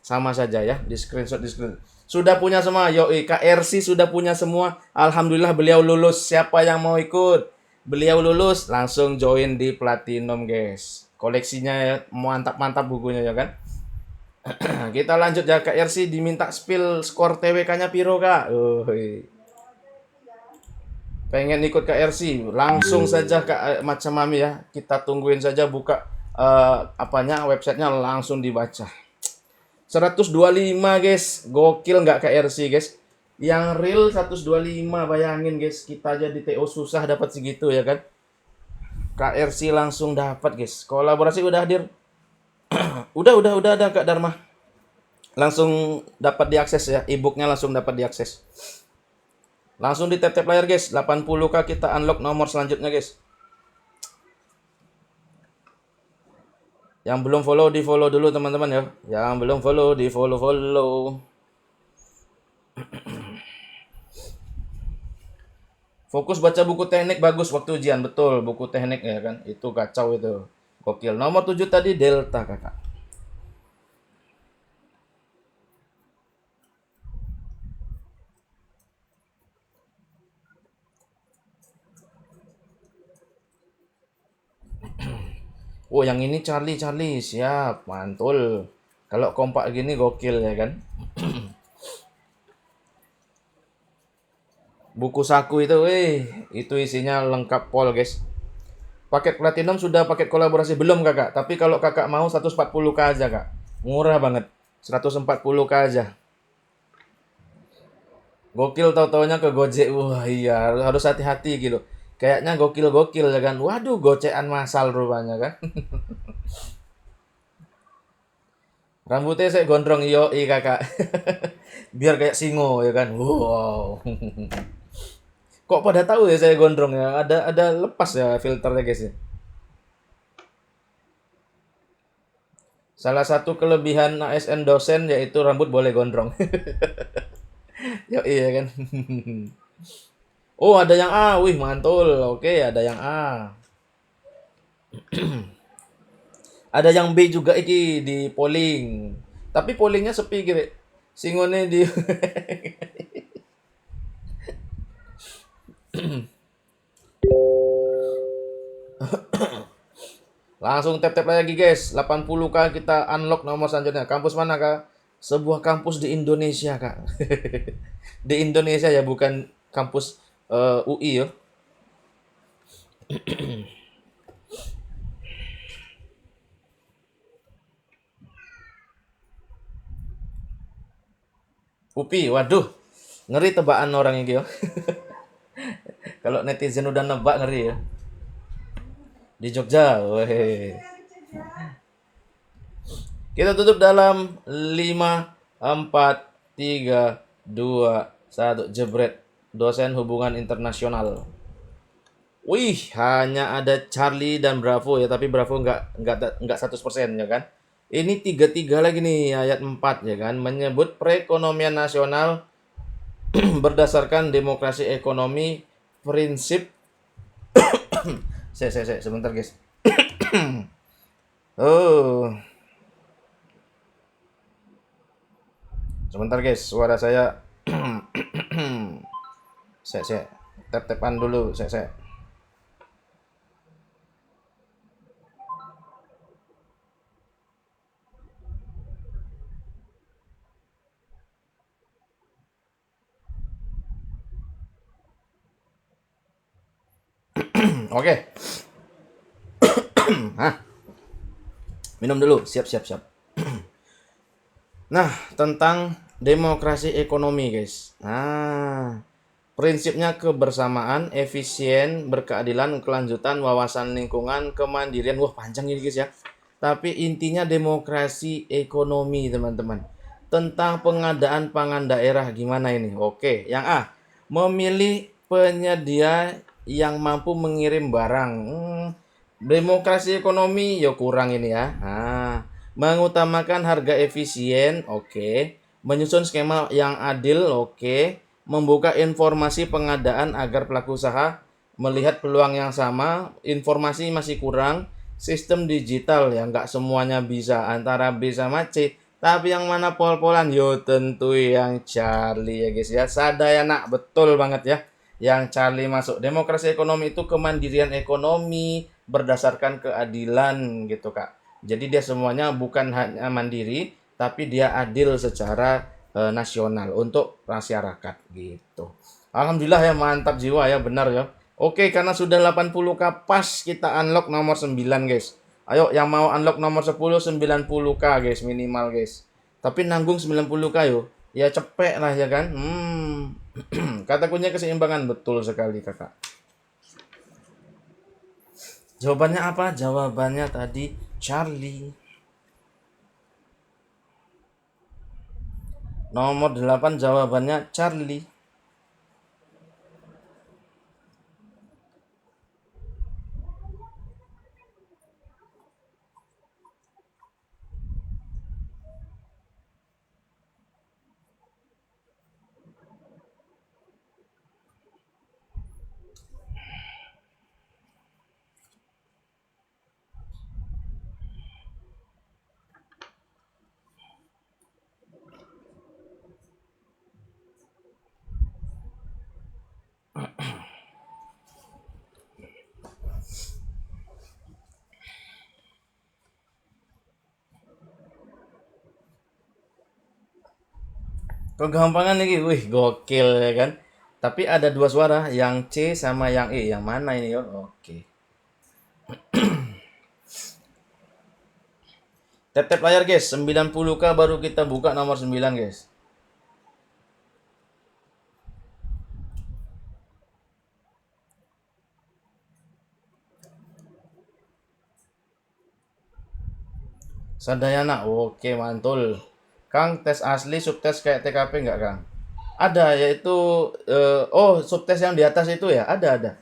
Sama saja ya. Di screenshot, di screenshot. Sudah punya semua. Yoi, KRC sudah punya semua. Alhamdulillah beliau lulus. Siapa yang mau ikut? Beliau lulus, langsung join di Platinum, guys. Koleksinya ya, mantap-mantap bukunya ya kan. Kita lanjut ya, KRC diminta spill skor TWK-nya piro, Kak? Pengen ikut KRC, langsung saja Kak macam Mami ya. Kita tungguin saja buka websitenya langsung dibaca. 125 guys, gokil nggak KRC guys? Yang real 125, bayangin guys, kita aja di TO susah dapat segitu ya kan? KRC langsung dapat guys. Kolaborasi udah hadir. udah ada Kak Dharma. Langsung dapat diakses ya, e-booknya langsung dapat diakses. Langsung di tap-tap layar guys, 80k kita unlock nomor selanjutnya guys. Yang belum follow, di follow dulu teman-teman ya. Yang belum follow, di follow. Fokus baca buku teknik bagus waktu ujian. Betul, buku teknik ya kan. Itu kacau itu. Gokil. Nomor 7 tadi Delta kakak. Oh, yang ini Charlie siap, mantul. Kalau kompak gini gokil ya kan. Buku saku itu, itu isinya lengkap pol guys. Paket platinum sudah paket kolaborasi belum kakak? Tapi kalau kakak mau 140k aja kak. Murah banget. 140k aja. Gokil tau-taunya ke Gojek. Wah iya, harus hati-hati gitu. Kayaknya gokil ya kan. Waduh, gocean masal rupanya kan. Rambutnya saya gondrong kakak. Biar kayak singo ya kan. Wow. Kok pada tahu ya saya gondrong ya? Ada lepas ya filternya guys ya. Salah satu kelebihan ASN dosen yaitu rambut boleh gondrong. Iya kan. Oh, ada yang A. Wih, mantul. Oke, ada yang A. Ada yang B juga iki di polling. Tapi pollingnya sepi gitu. Singone di Langsung tap-tap lagi guys. 80k kita unlock nomor selanjutnya. Kampus mana kak? Sebuah kampus di Indonesia kak. Di Indonesia ya, bukan kampus UI ya. UPI, waduh. Ngeri tebakan orang ini ya. Kalau netizen udah nebak ngeri ya. Di Jogja, weh. Kita tutup dalam 5, 4, 3, 2, 1. Jebret. Dosen hubungan internasional. Wih, hanya ada Charlie dan Bravo ya, tapi Bravo nggak 100% ya kan. Ini 3 lagi nih, ayat 4 ya kan, menyebut perekonomian nasional berdasarkan demokrasi ekonomi prinsip sebentar guys. Oh, sebentar guys, suara saya. Saya tap-tapan dulu, saya. Oke. Nah, minum dulu, siap siap siap. Nah, tentang demokrasi ekonomi, guys. Nah, prinsipnya kebersamaan, efisien, berkeadilan, kelanjutan, wawasan lingkungan, kemandirian. Wah, panjang ini, guys ya. Tapi intinya demokrasi ekonomi, teman-teman. Tentang pengadaan pangan daerah gimana ini? Oke, yang A, memilih penyedia yang mampu mengirim barang. Demokrasi ekonomi ya kurang ini ya. Nah, mengutamakan harga efisien, oke. Menyusun skema yang adil, oke. Membuka informasi pengadaan agar pelaku usaha melihat peluang yang sama. Informasi masih kurang. Sistem digital ya nggak semuanya bisa antara B sama C. Tapi yang mana pol-polan? Yo tentu yang Charlie ya guys ya. Sadaya nak betul banget ya. Yang Charlie masuk. Demokrasi ekonomi itu kemandirian ekonomi berdasarkan keadilan gitu Kak. Jadi dia semuanya bukan hanya mandiri, tapi dia adil secara nasional untuk masyarakat gitu. Alhamdulillah ya, mantap jiwa ya, benar ya. Oke, karena sudah 80K pas kita unlock nomor 9 guys. Ayo yang mau unlock nomor 10 90K guys minimal guys. Tapi nanggung 90K yo. Ya cepet lah ya kan. Kata kuncinya keseimbangan, betul sekali kakak. Jawabannya apa? Jawabannya tadi Charlie. Nomor 8 jawabannya Charlie. Kegampangan nih, wih gokil ya kan. Tapi ada dua suara, yang C sama yang E. Yang mana ini yo? Oke. Tap-tap layar guys, 90K baru kita buka nomor 9 guys. Sadayana, oke mantul. Kang, tes asli, subtes kayak TKP nggak Kang? Ada, yaitu oh subtes yang di atas itu ya, ada.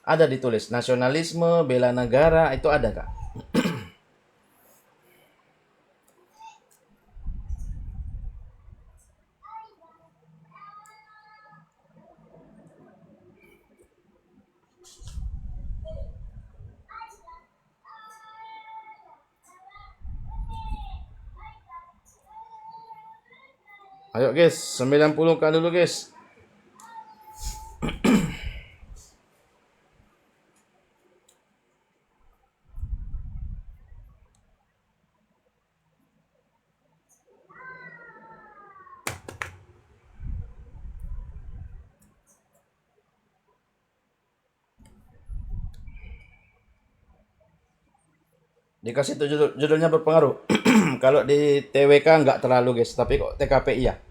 Ada ditulis nasionalisme, bela negara, itu ada Kak. Ayo guys, 90K dulu guys. Dikasih judulnya berpengaruh. Kalau di TWK nggak terlalu guys, tapi kok TKP iya.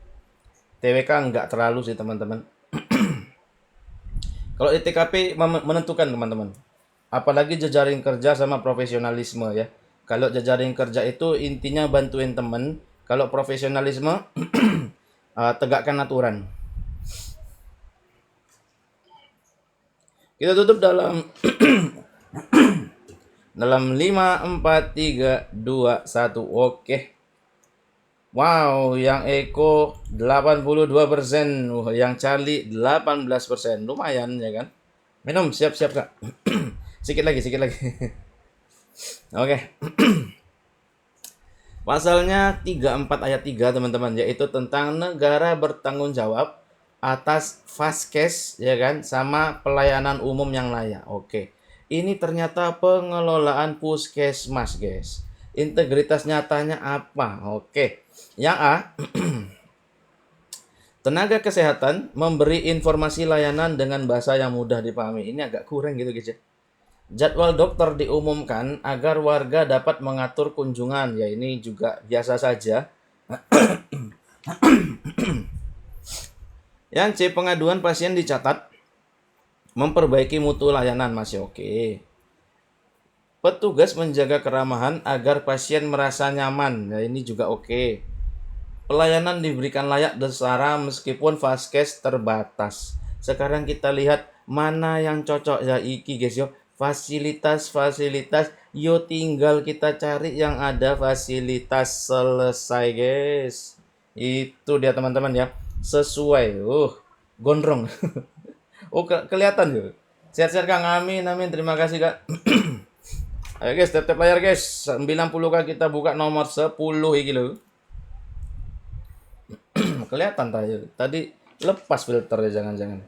TWK nggak terlalu sih teman-teman. Kalau di TKP menentukan teman-teman. Apalagi jejaring kerja sama profesionalisme ya. Kalau jejaring kerja itu intinya bantuin teman. Kalau profesionalisme tegakkan aturan. Kita tutup dalam dalam 5 4 3 2 1. Oke. Wow, yang Eko 82%, yang Charlie 18%. Lumayan ya kan? Minum, siap-siap Kak. Sikit lagi, sikit lagi. Oke. Pasalnya 34 ayat 3 teman-teman, yaitu tentang negara bertanggung jawab atas vaskes ya kan, sama pelayanan umum yang layak. Oke. Ini ternyata pengelolaan puskesmas, guys. Integritas nyatanya apa? Oke. Yang A, tenaga kesehatan memberi informasi layanan dengan bahasa yang mudah dipahami. Ini agak kurang gitu, guys ya. Jadwal dokter diumumkan agar warga dapat mengatur kunjungan. Ya, ini juga biasa saja. Yang C, pengaduan pasien dicatat, memperbaiki mutu layanan, masih oke. Petugas menjaga keramahan agar pasien merasa nyaman. Ya, ini juga oke. Pelayanan diberikan layak dan setara meskipun vaskes terbatas. Sekarang kita lihat mana yang cocok ya iki guys yo. Fasilitas-fasilitas, yo tinggal kita cari yang ada fasilitas, selesai guys. Itu dia teman-teman ya. Sesuai. Gondrong. Kelihatan yo. Sehat-sehat Kang, amin amin. Terima kasih Kak. Ayo guys, tap-tap layar guys. 90k kita buka nomor 10 iki lho. Kelihatan tadi lepas filternya, jangan-jangan.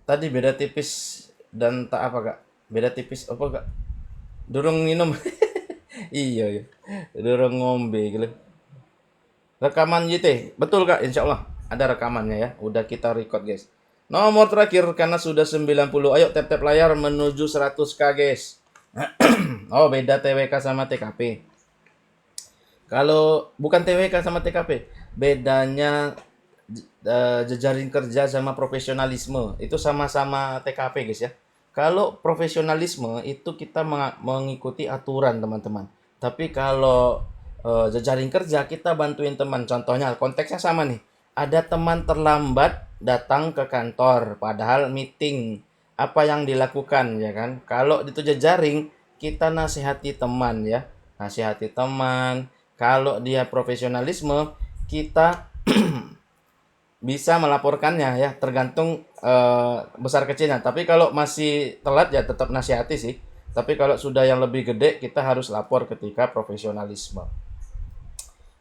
Tadi beda tipis dan tak apa Kak? Beda tipis apa Kak? Durung minum. Iya ya. Durung ngombe gitu. Rekaman YT. Betul Kak, insya Allah ada rekamannya ya. Udah kita record guys. Nomor terakhir karena sudah 90. Ayo tap-tap layar menuju 100k guys. Oh, beda TWK sama TKP. Kalau bukan TWK sama TKP, bedanya jejaring kerja sama profesionalisme. Itu sama-sama TKP guys ya. Kalau profesionalisme itu kita mengikuti aturan teman-teman. Tapi kalau jejaring kerja kita bantuin teman. Contohnya konteksnya sama nih. Ada teman terlambat datang ke kantor padahal meeting. Apa yang dilakukan ya kan? Kalau itu jejaring kita nasihati teman ya. Nasihati teman. Kalau dia profesionalisme, kita bisa melaporkannya ya, tergantung besar kecilnya. Tapi kalau masih telat ya tetap nasihati sih. Tapi kalau sudah yang lebih gede, kita harus lapor ketika profesionalisme.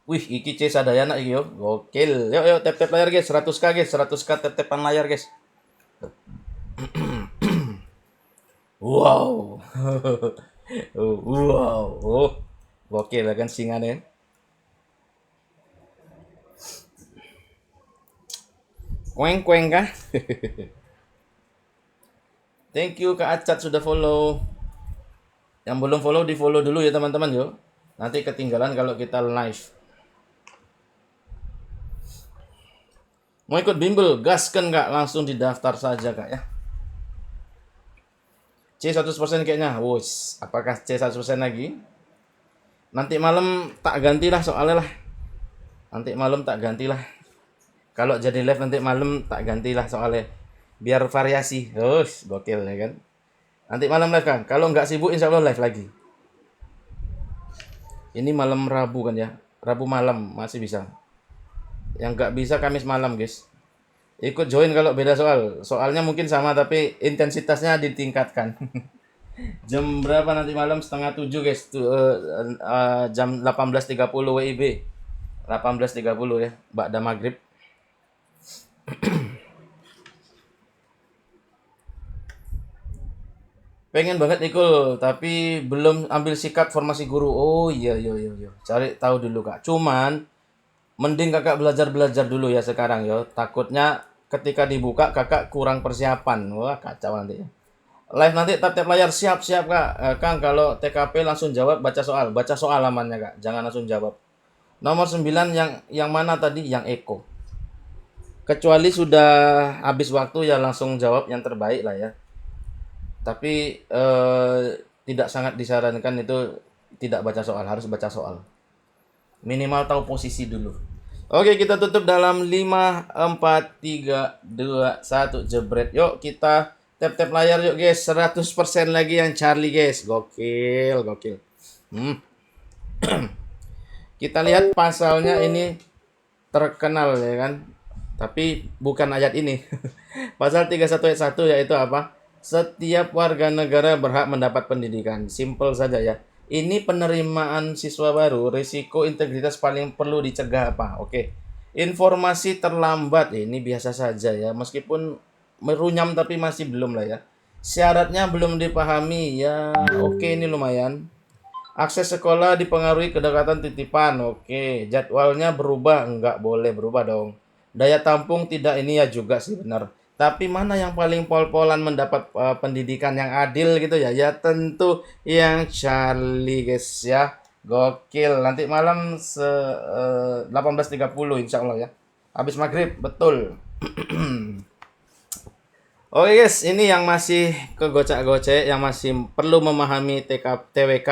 Wih, iki C sadayana iki yo. Gokil. Yuk yuk tap-tap layar guys, 100k guys, 100k tap-tapan layar guys. Wow. Wow. Gokil kan singannya. Kueng kah? Thank you Kak Acat sudah follow. Yang belum follow di follow dulu ya teman-teman yo. Nanti ketinggalan kalau kita live. Mau ikut bimbel? Gaskan Kak, langsung didaftar saja Kak ya. C 100% kayaknya. Wos, apakah C 100% lagi? Nanti malam tak gantilah soalnya lah. Nanti malam tak gantilah. Kalau jadi live nanti malam tak gantilah soalnya. Biar variasi. Gokil ya kan. Nanti malam live kan. Kalau nggak sibuk insya Allah live lagi. Ini malam Rabu kan ya. Rabu malam masih bisa. Yang nggak bisa Kamis malam guys. Ikut join kalau beda soal. Soalnya mungkin sama tapi intensitasnya ditingkatkan. Jam berapa nanti malam? Setengah 7 guys. Jam 18.30 WIB. 18.30 ya. Ba'da maghrib. Pengen banget ikut, tapi belum ambil sikap formasi guru. Oh iya. Cari tahu dulu Kak. Cuman mending Kakak belajar dulu ya sekarang ya. Takutnya ketika dibuka Kakak kurang persiapan. Wah, kacau nanti ya. Live nanti tap-tap layar siap Kak. Kang kalau TKP langsung jawab baca soal. Baca soal amannya Kak. Jangan langsung jawab. Nomor 9 yang mana tadi? Yang Eko. Kecuali sudah habis waktu ya langsung jawab yang terbaik lah ya. Tapi tidak sangat disarankan itu tidak baca soal, harus baca soal. Minimal tahu posisi dulu. Oke, kita tutup dalam 5, 4, 3, 2, 1, jebret. Yuk kita tap-tap layar yuk guys. 100% lagi yang Charlie guys. Gokil. Kita lihat pasalnya ini terkenal ya kan. Tapi bukan ayat ini. Pasal 31 ayat 1 yaitu apa? Setiap warga negara berhak mendapat pendidikan. Simple saja ya. Ini penerimaan siswa baru, risiko integritas paling perlu dicegah apa? Oke. Informasi terlambat, ini biasa saja ya. Meskipun merunyam tapi masih belum lah ya. Syaratnya belum dipahami, ya oke ini lumayan. Akses sekolah dipengaruhi kedekatan titipan. Oke, jadwalnya berubah, enggak boleh berubah dong. Daya tampung tidak, ini ya juga sih benar. Tapi mana yang paling pol-polan mendapat pendidikan yang adil gitu ya? Ya tentu yang Charlie guys ya. Gokil. Nanti malam 18.30 insya Allah ya. Habis maghrib, betul. Oke guys, ini yang masih kegocek-gocek, yang masih perlu memahami TWK,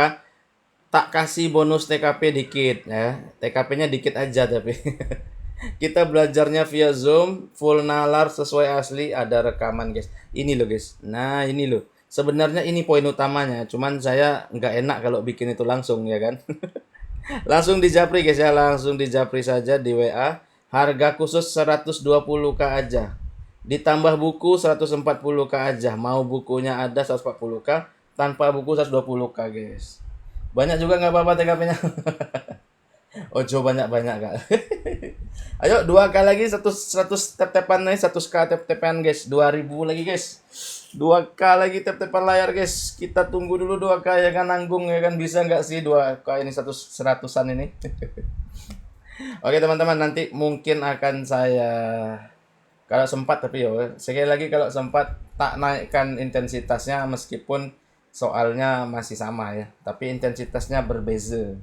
tak kasih bonus TKP dikit ya. TKP-nya dikit aja tapi. Kita belajarnya via Zoom, full nalar sesuai asli, ada rekaman guys. Ini loh guys. Nah ini loh. Sebenarnya ini poin utamanya. Cuman saya nggak enak kalau bikin itu langsung ya kan. Langsung di Japri guys ya. Langsung di Japri saja di WA. Harga khusus 120k aja. Ditambah buku 140k aja. Mau bukunya ada 140k. Tanpa buku 120k guys. Banyak juga nggak apa-apa TKP-nya. Ojo banyak-banyak kak. Ayo 2K lagi 100 tap-tapan nih 100k tap-tapan guys. 2000 lagi guys. 2K lagi tap-tapan layar guys. Kita tunggu dulu 2K ya kan, nanggung ya kan, bisa nggak sih 2K ini 100-an ini. Oke teman-teman, nanti mungkin akan saya kalau sempat, tapi ya sekali lagi kalau sempat tak naikkan intensitasnya meskipun soalnya masih sama ya, tapi intensitasnya berbeza.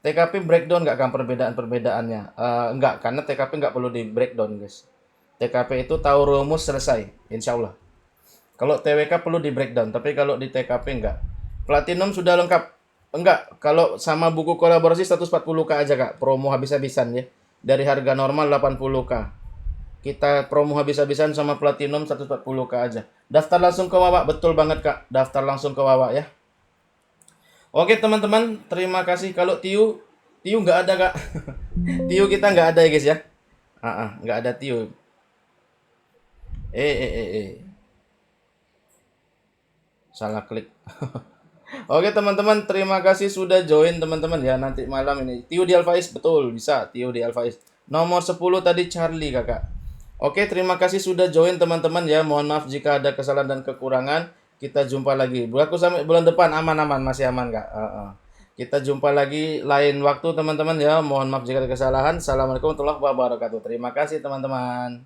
TKP breakdown nggak kan perbedaan-perbedaannya? Nggak, karena TKP nggak perlu di breakdown guys. TKP itu tahu rumus selesai, insya Allah. Kalau TWK perlu di breakdown, tapi kalau di TKP nggak. Platinum sudah lengkap. Enggak, kalau sama buku kolaborasi 140k aja kak, promo habis-habisan ya. Dari harga normal 80k. Kita promo habis-habisan sama Platinum 140k aja. Daftar langsung ke Wawa, betul banget kak. Daftar langsung ke Wawa ya. Oke teman-teman, terima kasih. Kalau Tiu nggak ada kak. Tiu kita nggak ada ya guys ya. Nggak ada Tiu. Salah klik. Oke teman-teman, terima kasih sudah join teman-teman ya. Nanti malam ini Tio di Alfaiz, betul bisa Tio di Alfaiz. Nomor 10 tadi Charlie kakak. Oke, terima kasih sudah join teman-teman ya. Mohon maaf jika ada kesalahan dan kekurangan. Kita jumpa lagi. Berlaku sampai bulan depan, aman-aman, masih aman kak. Kita jumpa lagi lain waktu teman-teman ya. Mohon maaf jika ada kesalahan. Assalamualaikum warahmatullahi wabarakatuh. Terima kasih teman-teman.